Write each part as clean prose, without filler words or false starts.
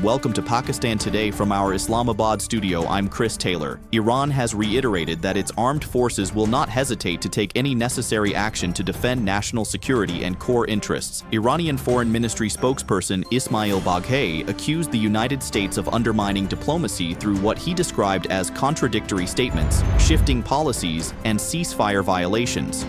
and welcome to Pakistan Today from our Islamabad studio. I'm Chris Taylor. Iran has reiterated that its armed forces will not hesitate to take any necessary action to defend national security and core interests. Iranian Foreign Ministry spokesperson Ismail Baghei accused the United States of undermining diplomacy through what he described as contradictory statements, shifting policies, and ceasefire violations.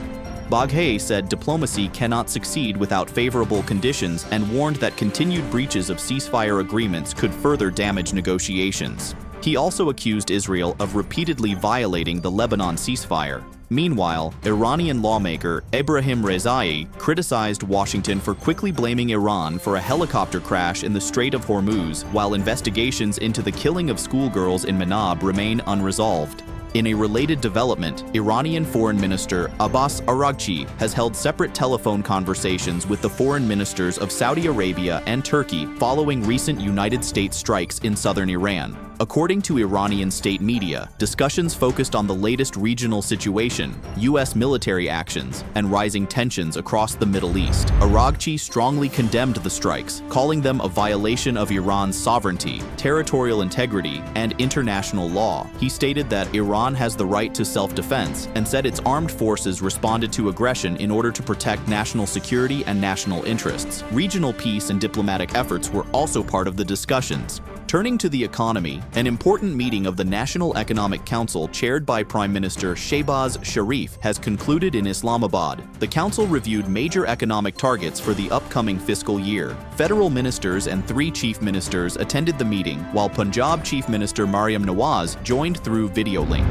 Baghei said diplomacy cannot succeed without favorable conditions and warned that continued breaches of ceasefire agreements could further damage negotiations. He also accused Israel of repeatedly violating the Lebanon ceasefire. Meanwhile, Iranian lawmaker Ebrahim Rezai criticized Washington for quickly blaming Iran for a helicopter crash in the Strait of Hormuz, while investigations into the killing of schoolgirls in Manab remain unresolved. In a related development, Iranian Foreign Minister Abbas Araghchi has held separate telephone conversations with the foreign ministers of Saudi Arabia and Turkey following recent United States strikes in southern Iran. According to Iranian state media, discussions focused on the latest regional situation, U.S. military actions, and rising tensions across the Middle East. Araghchi strongly condemned the strikes, calling them a violation of Iran's sovereignty, territorial integrity, and international law. He stated that Iran has the right to self-defense and said its armed forces responded to aggression in order to protect national security and national interests. Regional peace and diplomatic efforts were also part of the discussions. Turning to the economy, an important meeting of the National Economic Council chaired by Prime Minister Shehbaz Sharif has concluded in Islamabad. The council reviewed major economic targets for the upcoming fiscal year. Federal ministers and 3 chief ministers attended the meeting, while Punjab Chief Minister Maryam Nawaz joined through video link.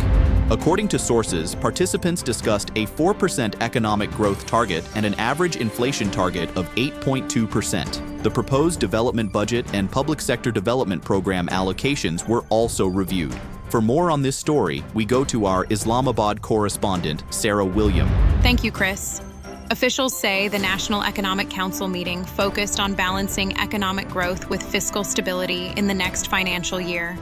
According to sources, participants discussed a 4% economic growth target and an average inflation target of 8.2%. The proposed development budget and public sector development program allocations were also reviewed. For more on this story, we go to our Islamabad correspondent, Sarah William. Thank you, Chris. Officials say the National Economic Council meeting focused on balancing economic growth with fiscal stability in the next financial year.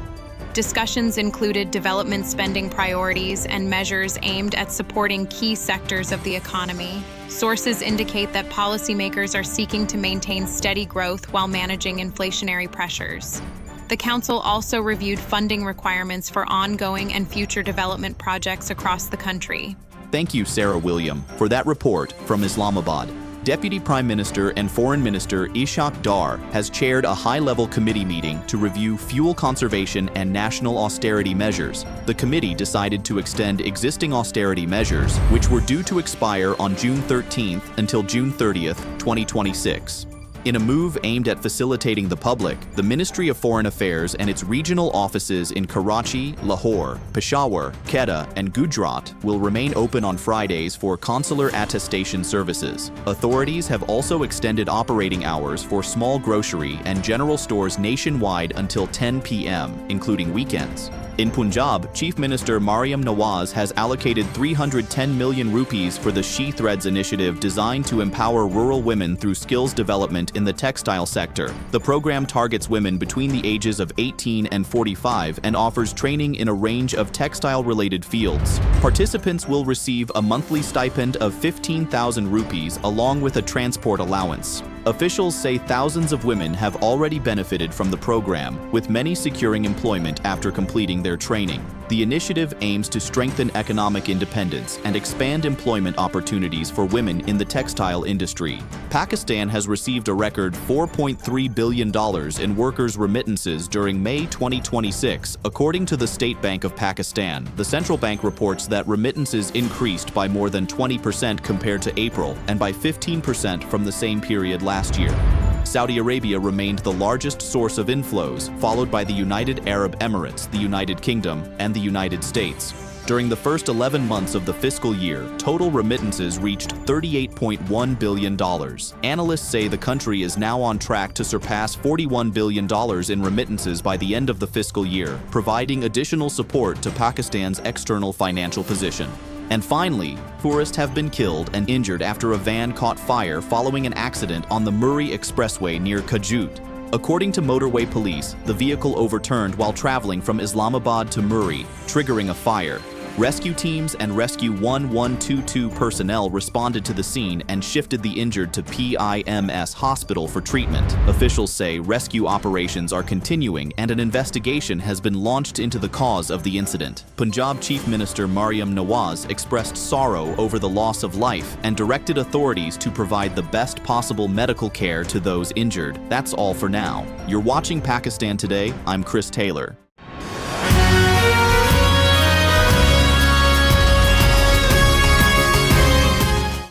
Discussions included development spending priorities and measures aimed at supporting key sectors of the economy. Sources indicate that policymakers are seeking to maintain steady growth while managing inflationary pressures. The Council also reviewed funding requirements for ongoing and future development projects across the country. Thank you, Sarah William, for that report from Islamabad. Deputy Prime Minister and Foreign Minister Ishaq Dar has chaired a high-level committee meeting to review fuel conservation and national austerity measures. The committee decided to extend existing austerity measures, which were due to expire on June 13th until June 30th, 2026. In a move aimed at facilitating the public, the Ministry of Foreign Affairs and its regional offices in Karachi, Lahore, Peshawar, Quetta, and Gujarat will remain open on Fridays for consular attestation services. Authorities have also extended operating hours for small grocery and general stores nationwide until 10 p.m., including weekends. In Punjab, Chief Minister Maryam Nawaz has allocated 310 million rupees for the She Threads initiative designed to empower rural women through skills development in the textile sector. The program targets women between the ages of 18 and 45 and offers training in a range of textile-related fields. Participants will receive a monthly stipend of 15,000 rupees along with a transport allowance. Officials say thousands of women have already benefited from the program, with many securing employment after completing their training. The initiative aims to strengthen economic independence and expand employment opportunities for women in the textile industry. Pakistan has received a record $4.3 billion in workers' remittances during May 2026, according to the State Bank of Pakistan. The central bank reports that remittances increased by more than 20% compared to April and by 15% from the same period last year. Saudi Arabia remained the largest source of inflows, followed by the United Arab Emirates, the United Kingdom, and the United States. During the first 11 months of the fiscal year, total remittances reached $38.1 billion. Analysts say the country is now on track to surpass $41 billion in remittances by the end of the fiscal year, providing additional support to Pakistan's external financial position. And finally, tourists have been killed and injured after a van caught fire following an accident on the Murree Expressway near Kajut. According to motorway police, the vehicle overturned while traveling from Islamabad to Murree, triggering a fire. Rescue teams and Rescue 1122 personnel responded to the scene and shifted the injured to PIMS Hospital for treatment. Officials say rescue operations are continuing and an investigation has been launched into the cause of the incident. Punjab Chief Minister Mariam Nawaz expressed sorrow over the loss of life and directed authorities to provide the best possible medical care to those injured. That's all for now. You're watching Pakistan Today. I'm Chris Taylor.